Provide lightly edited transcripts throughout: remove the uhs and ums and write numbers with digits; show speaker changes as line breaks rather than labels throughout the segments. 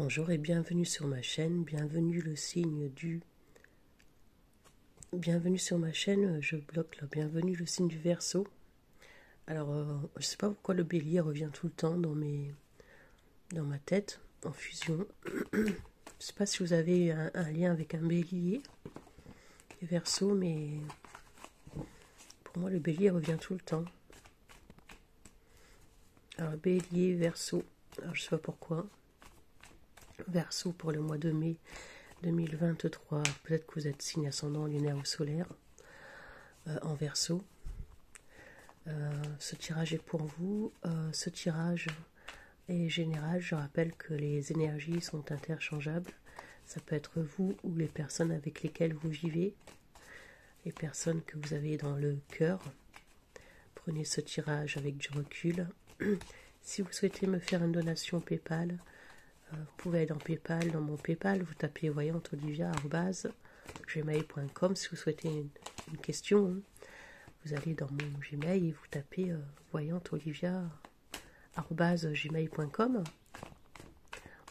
Bonjour et bienvenue sur ma chaîne, bienvenue sur ma chaîne, je bloque là, bienvenue le signe du Verseau. Alors, je sais pas pourquoi le bélier revient tout le temps dans ma tête, en fusion. Je sais pas si vous avez un lien avec un bélier et Verseau, mais pour moi le bélier revient tout le temps. Alors, bélier, Verseau, alors je sais pas pourquoi. Verseau pour le mois de mai 2023, peut-être que vous êtes signe ascendant lunaire ou solaire en Verseau. Ce tirage est pour vous. Ce tirage est général. Je rappelle que les énergies sont interchangeables. Ça peut être vous ou les personnes avec lesquelles vous vivez, les personnes que vous avez dans le cœur. Prenez ce tirage avec du recul. Si vous souhaitez me faire une donation PayPal, vous pouvez aller dans PayPal, dans mon PayPal, vous tapez voyanteolivia@gmail.com. Si vous souhaitez une question, vous allez dans mon Gmail et vous tapez voyanteolivia@gmail.com.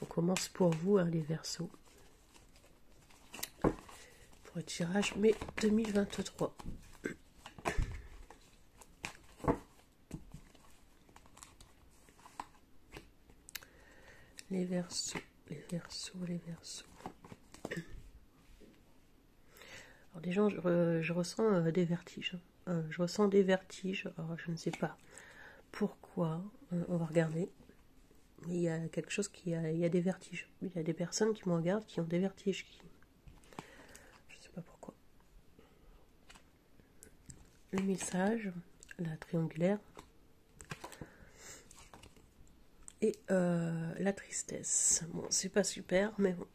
On commence pour vous, les Verseaux. Pour le tirage mai 2023. Les Verseaux, les Verseaux, les Verseaux. Alors déjà, je ressens des vertiges. Je ressens des vertiges. Alors, je ne sais pas pourquoi. On va regarder. Il y a quelque chose il y a des vertiges. Il y a des personnes qui me regardent qui ont des vertiges. Je ne sais pas pourquoi. Le message, la triangulaire. Et la tristesse. Bon, c'est pas super, mais bon.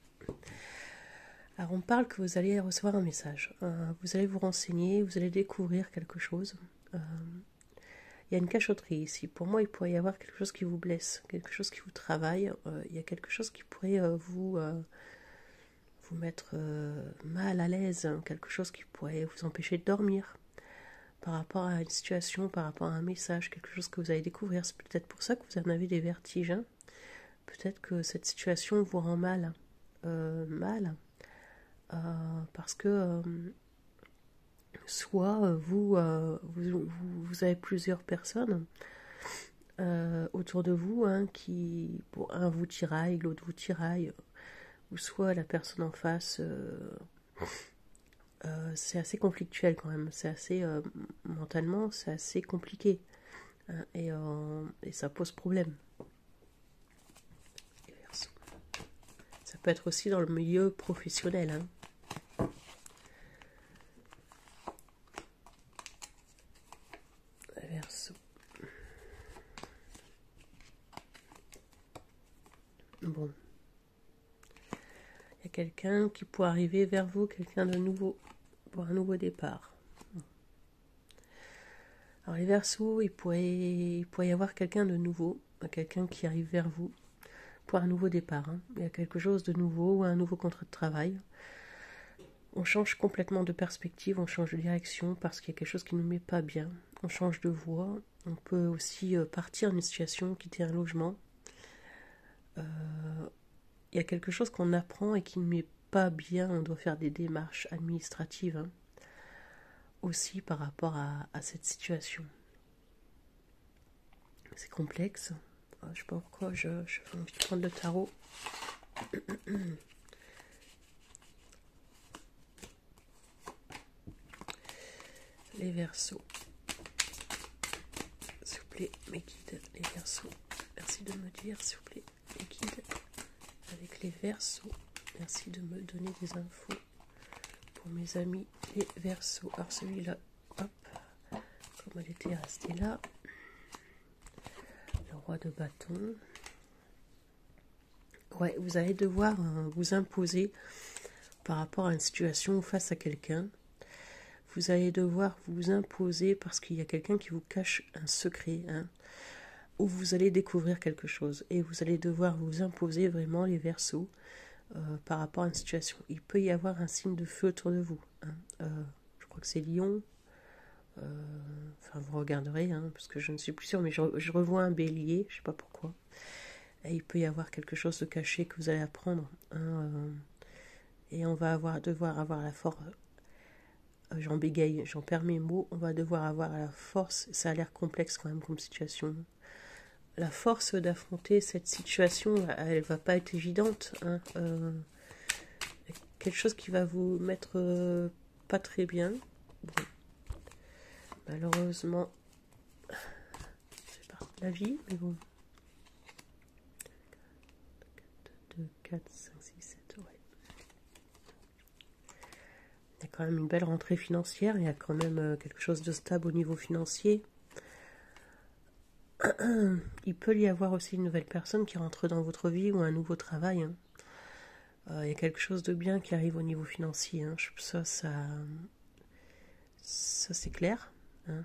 Alors, on parle que vous allez recevoir un message. Vous allez vous renseigner, vous allez découvrir quelque chose. Il y a une cachotterie ici. Pour moi, il pourrait y avoir quelque chose qui vous blesse, quelque chose qui vous travaille. Il y a quelque chose qui pourrait vous mettre mal à l'aise, quelque chose qui pourrait vous empêcher de dormir par rapport à une situation, par rapport à un message, quelque chose que vous allez découvrir. C'est peut-être pour ça que vous en avez des vertiges. Peut-être que cette situation vous rend mal. Parce que soit vous avez plusieurs personnes autour de vous qui, un vous tiraille, l'autre vous tiraille, ou soit la personne en face, c'est assez conflictuel quand même, c'est assez mentalement, c'est assez compliqué, et ça pose problème. Ça peut être aussi dans le milieu professionnel. Verseau. Bon. Il y a quelqu'un qui pourrait arriver vers vous, quelqu'un de nouveau, pour un nouveau départ. Alors les Verseaux, il pourrait y avoir quelqu'un de nouveau, quelqu'un qui arrive vers vous pour un nouveau départ. Il y a quelque chose de nouveau, un nouveau contrat de travail. On change complètement de perspective, on change de direction parce qu'il y a quelque chose qui ne nous met pas bien. On change de voie. On peut aussi partir d'une situation, quitter un logement. Il y a quelque chose qu'on apprend et qui ne met pas bien. On doit faire des démarches administratives aussi par rapport à cette situation. C'est complexe. Je ne sais pas pourquoi je fais envie de prendre le tarot. Les Verseaux. S'il vous plaît, mes guides, les Verseaux. Merci de me dire, s'il vous plaît, les guides, avec les Verseaux. Merci de me donner des infos pour mes amis, les Verseaux. Alors celui-là, hop, comme elle était restée là. Le roi de bâton. Ouais, vous allez devoir vous imposer par rapport à une situation ou face à quelqu'un. Vous allez devoir vous imposer parce qu'il y a quelqu'un qui vous cache un secret, où vous allez découvrir quelque chose. Et vous allez devoir vous imposer vraiment les Verseaux par rapport à une situation. Il peut y avoir un signe de feu autour de vous. Je crois que c'est Lion. Enfin, vous regarderez, parce que je ne suis plus sûre, mais je revois un bélier, je ne sais pas pourquoi. Et il peut y avoir quelque chose de caché que vous allez apprendre. Hein, et on va devoir avoir la force. J'en bégaye, j'en perds mes mots. On va devoir avoir la force. Ça a l'air complexe quand même comme situation. La force d'affronter cette situation, elle va pas être évidente. Hein, quelque chose qui va vous mettre pas très bien. Bon. Malheureusement, c'est parti de la vie, mais bon. 2, 4, 5, 6, 7, ouais. Il y a quand même une belle rentrée financière, il y a quand même quelque chose de stable au niveau financier. Il peut y avoir aussi une nouvelle personne qui rentre dans votre vie ou un nouveau travail. Hein. Il y a quelque chose de bien qui arrive au niveau financier. Hein. Ça c'est clair. Hein.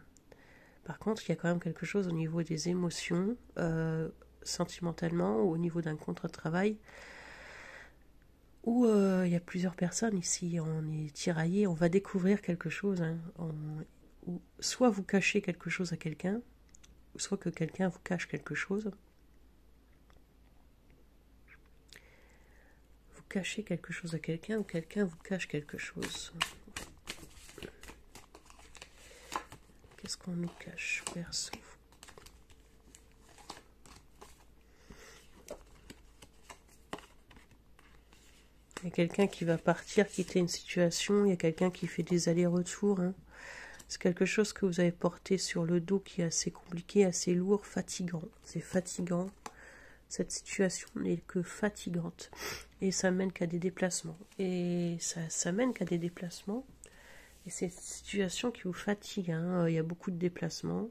Par contre, il y a quand même quelque chose au niveau des émotions, sentimentalement, ou au niveau d'un contrat de travail, où il y a plusieurs personnes ici. On est tiraillés, on va découvrir quelque chose. Hein. Soit vous cachez quelque chose à quelqu'un, soit que quelqu'un vous cache quelque chose. Vous cachez quelque chose à quelqu'un ou quelqu'un vous cache quelque chose. Qu'est-ce qu'on nous cache, Verseau? Il y a quelqu'un qui va partir, quitter une situation, il y a quelqu'un qui fait des allers-retours. Hein. C'est quelque chose que vous avez porté sur le dos qui est assez compliqué, assez lourd, fatigant. C'est fatigant. Cette situation n'est que fatigante. Et ça mène qu'à des déplacements. Et ça mène qu'à des déplacements. Et c'est une situation qui vous fatigue. Hein. Il y a beaucoup de déplacements.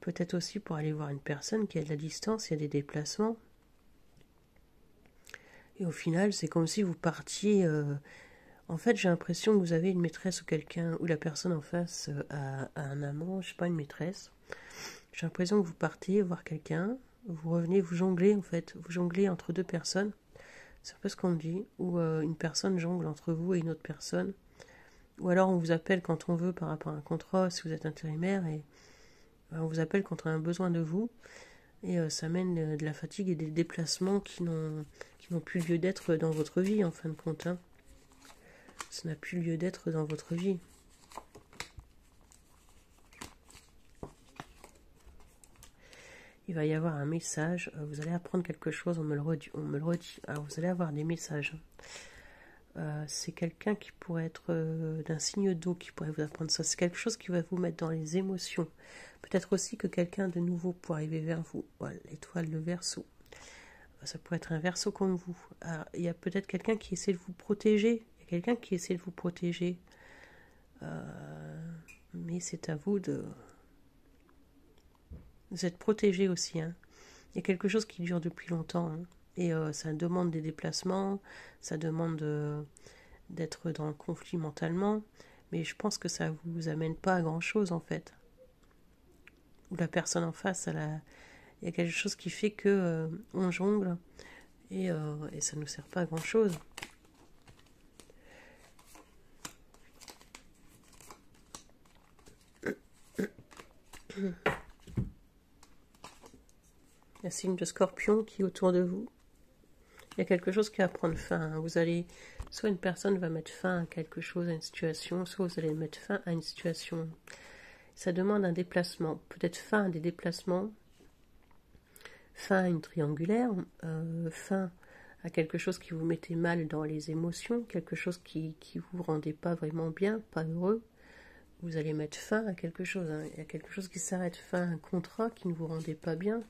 Peut-être aussi pour aller voir une personne qui a de la distance, il y a des déplacements. Et au final, c'est comme si vous partiez... En fait, j'ai l'impression que vous avez une maîtresse ou quelqu'un, ou la personne en face a un amant, je sais pas, une maîtresse. J'ai l'impression que vous partez voir quelqu'un, vous revenez, vous jonglez en fait, vous jonglez entre deux personnes. C'est un peu ce qu'on me dit, ou une personne jongle entre vous et une autre personne. Ou alors on vous appelle quand on veut par rapport à un contrat, si vous êtes intérimaire, et on vous appelle quand on a un besoin de vous. Et ça mène de la fatigue et des déplacements qui n'ont plus lieu d'être dans votre vie en fin de compte. Hein. Ça n'a plus lieu d'être dans votre vie. Il va y avoir un message, vous allez apprendre quelque chose, on me le redit. Alors vous allez avoir des messages. C'est quelqu'un qui pourrait être d'un signe d'eau qui pourrait vous apprendre ça. C'est quelque chose qui va vous mettre dans les émotions. Peut-être aussi que quelqu'un de nouveau pourrait arriver vers vous. Voilà, l'étoile, le Verseau. Ça pourrait être un Verseau comme vous. Alors, il y a peut-être quelqu'un qui essaie de vous protéger. Il y a quelqu'un qui essaie de vous protéger. Mais c'est à vous de... Vous êtes protégé aussi. Hein. Il y a quelque chose qui dure depuis longtemps. Hein. Et ça demande des déplacements. Ça demande d'être dans le conflit mentalement. Mais je pense que ça ne vous amène pas à grand-chose en fait. Ou la personne en face, il y a quelque chose qui fait que on jongle et ça ne nous sert pas à grand chose. Il y a un signe de Scorpion qui est autour de vous. Il y a quelque chose qui va prendre fin. Vous allez, soit une personne va mettre fin à quelque chose, à une situation, soit vous allez mettre fin à une situation. Ça demande un déplacement. Peut-être fin à des déplacements, fin à une triangulaire, fin à quelque chose qui vous mettait mal dans les émotions, quelque chose qui vous rendait pas vraiment bien, pas heureux. Vous allez mettre fin à quelque chose. Hein. Il y a quelque chose qui s'arrête, fin à un contrat qui ne vous rendait pas bien.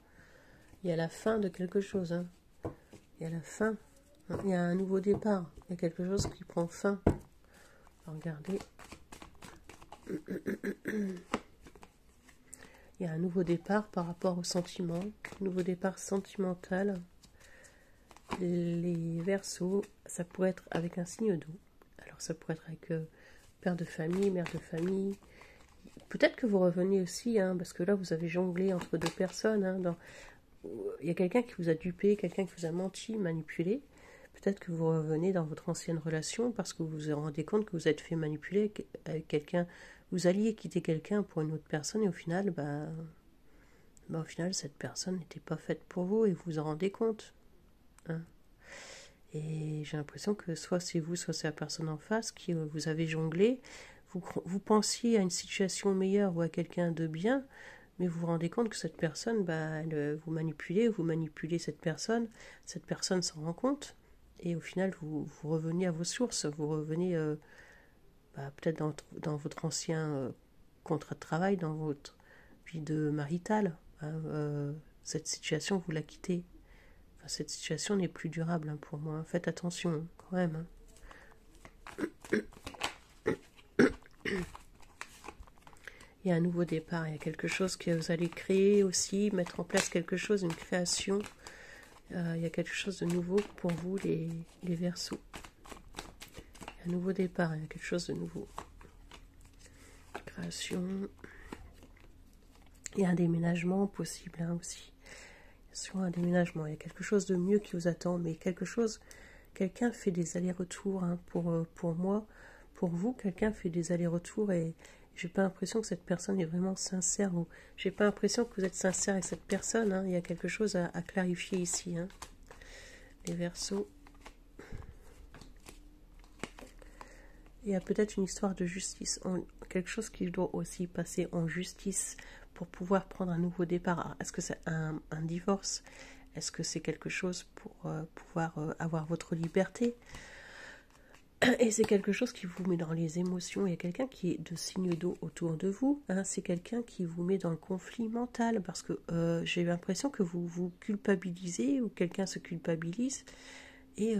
Il y a la fin de quelque chose. Hein. Il y a la fin. Il y a un nouveau départ. Il y a quelque chose qui prend fin. Regardez. Il y a un nouveau départ par rapport au sentiment. Nouveau départ sentimental. Les Verseaux, ça pourrait être avec un signe d'eau. Alors ça pourrait être avec père de famille, mère de famille. Peut-être que vous revenez aussi, hein, parce que là vous avez jonglé entre deux personnes. Hein, il y a quelqu'un qui vous a dupé, quelqu'un qui vous a menti, manipulé. Peut-être que vous revenez dans votre ancienne relation parce que vous vous rendez compte que vous êtes fait manipuler avec quelqu'un. Vous alliez quitter quelqu'un pour une autre personne et au final, au final, cette personne n'était pas faite pour vous et vous vous en rendez compte. Hein. Et j'ai l'impression que soit c'est vous, soit c'est la personne en face qui vous avez jonglé. Vous pensiez à une situation meilleure ou à quelqu'un de bien, mais vous vous rendez compte que cette personne, vous manipulez cette personne s'en rend compte. Et au final, vous revenez à vos sources, vous revenez peut-être dans votre ancien contrat de travail, dans votre vie de maritale. Hein, cette situation, vous la quittez. Enfin, cette situation n'est plus durable pour moi. Faites attention quand même. Il y a un nouveau départ, il y a quelque chose que vous allez créer aussi, mettre en place quelque chose, une création. Il y a quelque chose de nouveau pour vous, les Verseaux. Un nouveau départ, il y a quelque chose de nouveau. Création. Il y a un déménagement possible aussi. Sur un déménagement, il y a quelque chose de mieux qui vous attend, mais quelqu'un fait des allers-retours pour moi, pour vous, quelqu'un fait des allers-retours et j'ai pas l'impression que cette personne est vraiment sincère ou j'ai pas l'impression que vous êtes sincère avec cette personne. Il y a quelque chose à clarifier ici. Les Verseaux. Il y a peut-être une histoire de justice, quelque chose qui doit aussi passer en justice pour pouvoir prendre un nouveau départ. Est-ce que c'est un divorce? Est-ce que c'est quelque chose pour pouvoir avoir votre liberté? Et c'est quelque chose qui vous met dans les émotions. Il y a quelqu'un qui est de signe d'eau autour de vous. C'est quelqu'un qui vous met dans le conflit mental parce que j'ai l'impression que vous vous culpabilisez ou quelqu'un se culpabilise. Et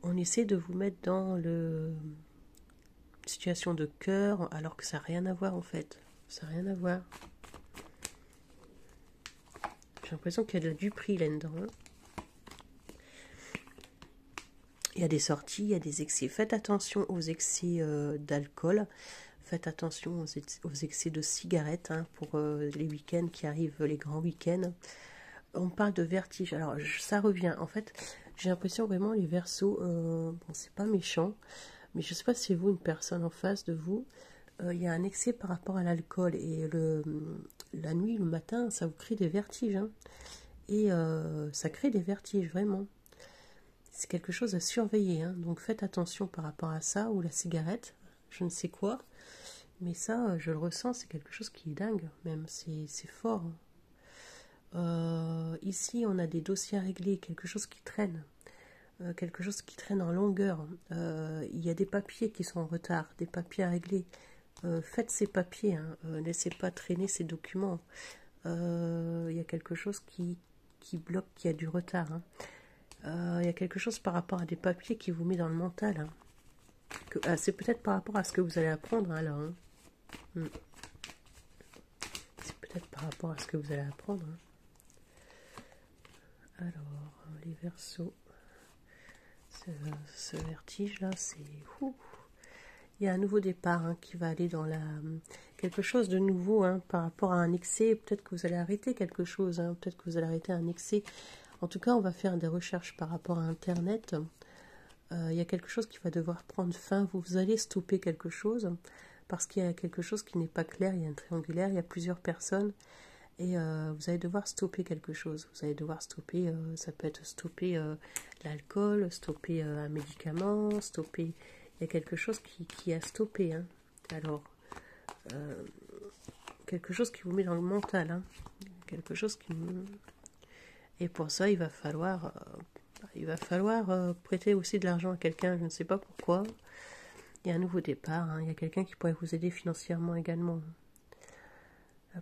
on essaie de vous mettre dans une situation de cœur alors que ça n'a rien à voir en fait. Ça n'a rien à voir. J'ai l'impression qu'il y a du prix là-dedans. Il y a des sorties, il y a des excès. Faites attention aux excès d'alcool. Faites attention aux excès de cigarettes pour les week-ends qui arrivent, les grands week-ends. On parle de vertige. Alors, ça revient. En fait, j'ai l'impression vraiment les Verseaux, c'est pas méchant, mais je sais pas si c'est vous, une personne en face de vous, il y a un excès par rapport à l'alcool. Et la nuit, le matin, ça vous crée des vertiges. Et ça crée des vertiges, vraiment. C'est quelque chose à surveiller, donc faites attention par rapport à ça, ou la cigarette, je ne sais quoi, mais ça, je le ressens, c'est quelque chose qui est dingue, même, c'est fort. Ici, on a des dossiers à régler, quelque chose qui traîne en longueur, il y a des papiers qui sont en retard, des papiers à régler, faites ces papiers, laissez pas traîner ces documents, il y a quelque chose qui bloque, qui a du retard, il y a quelque chose par rapport à des papiers qui vous met dans le mental. C'est peut-être par rapport à ce que vous allez apprendre alors. C'est peut-être par rapport à ce que vous allez apprendre. Alors, les Verseaux. Ce vertige-là, c'est... Il y a un nouveau départ qui va aller dans quelque chose de nouveau par rapport à un excès. Peut-être que vous allez arrêter quelque chose. Peut-être que vous allez arrêter un excès. En tout cas, on va faire des recherches par rapport à Internet. Il y a quelque chose qui va devoir prendre fin. Vous allez stopper quelque chose parce qu'il y a quelque chose qui n'est pas clair. Il y a un triangulaire, il y a plusieurs personnes. Et vous allez devoir stopper quelque chose. Vous allez devoir stopper, ça peut être stopper l'alcool, stopper un médicament, stopper... Il y a quelque chose qui a stoppé. Alors, quelque chose qui vous met dans le mental. Quelque chose qui... Et pour ça, il va falloir prêter aussi de l'argent à quelqu'un, je ne sais pas pourquoi. Il y a un nouveau départ, il y a quelqu'un qui pourrait vous aider financièrement également.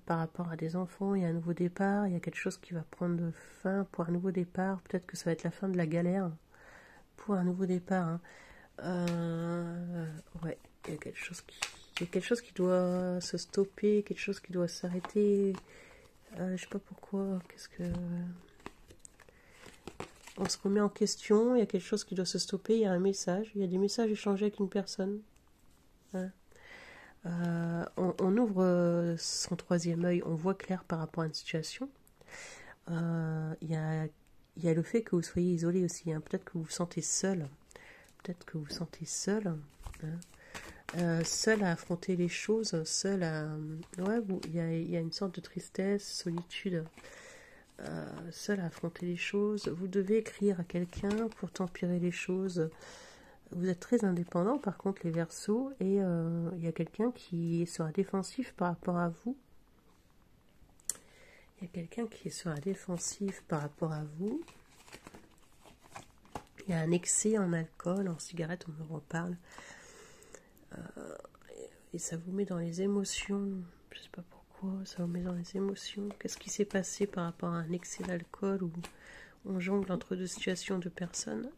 Par rapport à des enfants, il y a un nouveau départ, il y a quelque chose qui va prendre fin pour un nouveau départ. Peut-être que ça va être la fin de la galère pour un nouveau départ. Ouais, il y a quelque chose qui doit se stopper, quelque chose qui doit s'arrêter. Je sais pas pourquoi, on se remet en question, il y a quelque chose qui doit se stopper, il y a un message, il y a des messages échangés avec une personne. On ouvre son troisième œil, on voit clair par rapport à une situation. Il y a le fait que vous soyez isolé aussi, peut-être que vous vous sentez seul. seul à affronter les choses, seul à... Ouais, il y a une sorte de tristesse, solitude, seul à affronter les choses. Vous devez écrire à quelqu'un pour temporer les choses. Vous êtes très indépendant, par contre, les Verseaux, et il y a quelqu'un qui sera défensif par rapport à vous. Il y a quelqu'un qui sera défensif par rapport à vous. Il y a un excès en alcool, en cigarette, on en reparle. Et ça vous met dans les émotions. Je ne sais pas pourquoi, ça vous met dans les émotions. Qu'est-ce qui s'est passé par rapport à un excès d'alcool où on jongle entre deux situations de personnes?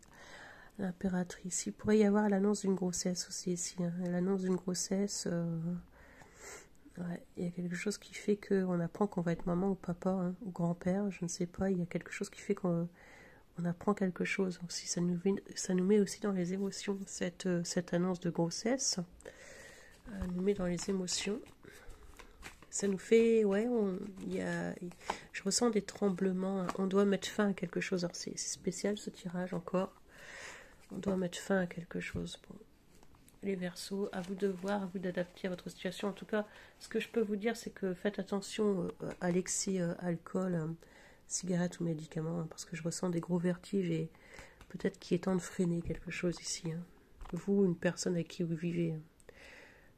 L'impératrice. Il pourrait y avoir l'annonce d'une grossesse aussi ici. Hein. L'annonce d'une grossesse, ouais, il y a quelque chose qui fait qu'on apprend qu'on va être maman ou papa, hein, ou grand-père, je ne sais pas. Il y a quelque chose qui fait qu'on apprend quelque chose. Aussi, ça nous met aussi dans les émotions. Cette annonce de grossesse nous met dans les émotions. Ça nous fait, ouais, je ressens des tremblements. Hein. On doit mettre fin à quelque chose. Alors c'est spécial ce tirage encore. On doit mettre fin à quelque chose. Bon. Les Verseaux, à vous de voir, à vous d'adapter à votre situation. En tout cas, ce que je peux vous dire, c'est que faites attention à l'excès alcool, cigarettes ou médicaments, hein, parce que je ressens des gros vertiges et peut-être qu'il est temps de freiner quelque chose ici. Hein. Vous, une personne avec qui vous vivez. Hein.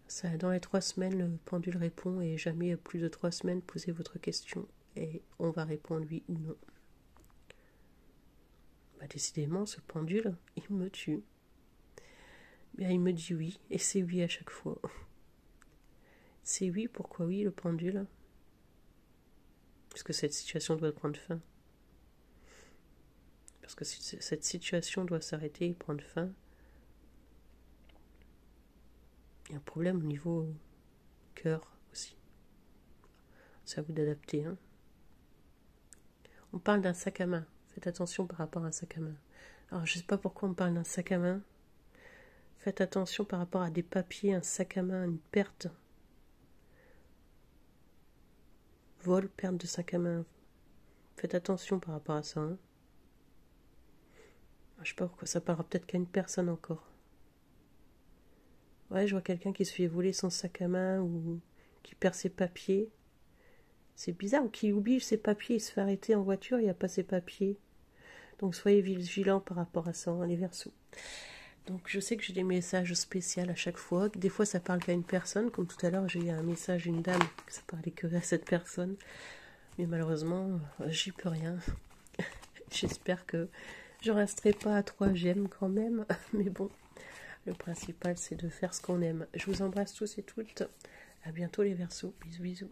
Ça, dans les 3 semaines, le pendule répond et jamais plus de 3 semaines, posez votre question et on va répondre oui ou non. Bah, décidément, ce pendule, il me tue. Bien, il me dit oui, et c'est oui à chaque fois. C'est oui, pourquoi oui, le pendule? Parce que cette situation doit prendre fin. Parce que cette situation doit s'arrêter et prendre fin. Il y a un problème au niveau cœur aussi. C'est à vous d'adapter. Hein. On parle d'un sac à main. Faites attention par rapport à un sac à main. Alors, je ne sais pas pourquoi on parle d'un sac à main. Faites attention par rapport à des papiers, un sac à main, une perte. Vol, perte de sac à main. Faites attention par rapport à ça. Hein. Je sais pas pourquoi ça parlera peut-être qu'à une personne encore. Ouais, je vois quelqu'un qui se fait voler son sac à main ou qui perd ses papiers. C'est bizarre, ou qui oublie ses papiers, il se fait arrêter en voiture, il n'y a pas ses papiers. Donc soyez vigilants par rapport à ça, hein, les Verseaux. Donc je sais que j'ai des messages spéciaux à chaque fois. Des fois ça parle qu'à une personne, comme tout à l'heure j'ai eu un message d'une dame que ça parlait que à cette personne. Mais malheureusement, j'y peux rien. J'espère que je ne resterai pas à 3 j'aime quand même. Mais bon, le principal c'est de faire ce qu'on aime. Je vous embrasse tous et toutes. À bientôt les Verseaux. Bisous bisous.